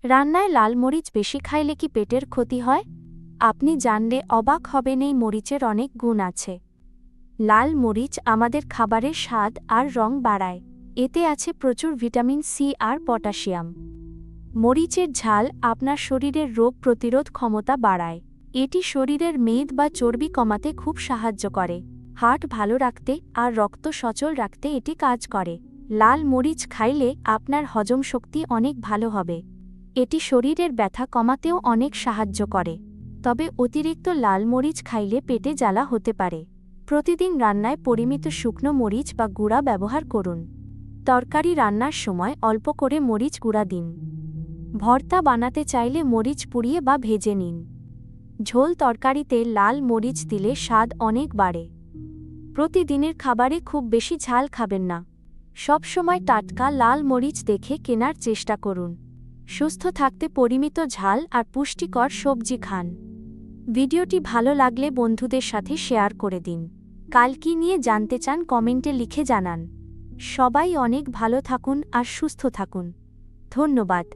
রান্নায় লাল মরিচ বেশি খাইলে কি পেটের ক্ষতি হয়? আপনি জানলে অবাক হবেন, এই মরিচের অনেক গুণ আছে। লাল মরিচ আমাদের খাবারের স্বাদ আর রং বাড়ায়। এতে আছে প্রচুর ভিটামিন সি আর পটাশিয়াম। মরিচের ঝাল আপনার শরীরের রোগ প্রতিরোধ ক্ষমতা বাড়ায়। এটি শরীরের মেদ বা চর্বি কমাতে খুব সাহায্য করে। হার্ট ভালো রাখতে আর রক্ত সচল রাখতে এটি কাজ করে। লাল মরিচ খাইলে আপনার হজম শক্তি অনেক ভালো হবে। এটি শরীরের ব্যথা কমাতেও অনেক সাহায্য করে। তবে অতিরিক্ত লাল মরিচ খাইলে পেটে জ্বালা হতে পারে। প্রতিদিন রান্নায় পরিমিত শুকনো মরিচ বা গুঁড়া ব্যবহার করুন। তরকারি রান্নার সময় অল্প করে মরিচ গুঁড়া দিন। ভর্তা বানাতে চাইলে মরিচ পুড়িয়ে বা ভেজে নিন। ঝোল তরকারিতে লাল মরিচ দিলে স্বাদ অনেক বাড়ে। প্রতিদিনের খাবারে খুব বেশি ঝাল খাবেন না। সবসময় টাটকা লাল মরিচ দেখে কেনার চেষ্টা করুন। সুস্থ থাকতে পরিমিত ঝাল আর পুষ্টিকর সবজি খান। ভিডিওটি ভালো লাগলে বন্ধুদের সাথে শেয়ার করে দিন। কাল কি নিয়ে জানতে চান কমেন্টে লিখে জানান। সবাই অনেক ভালো থাকুন আর সুস্থ থাকুন। ধন্যবাদ।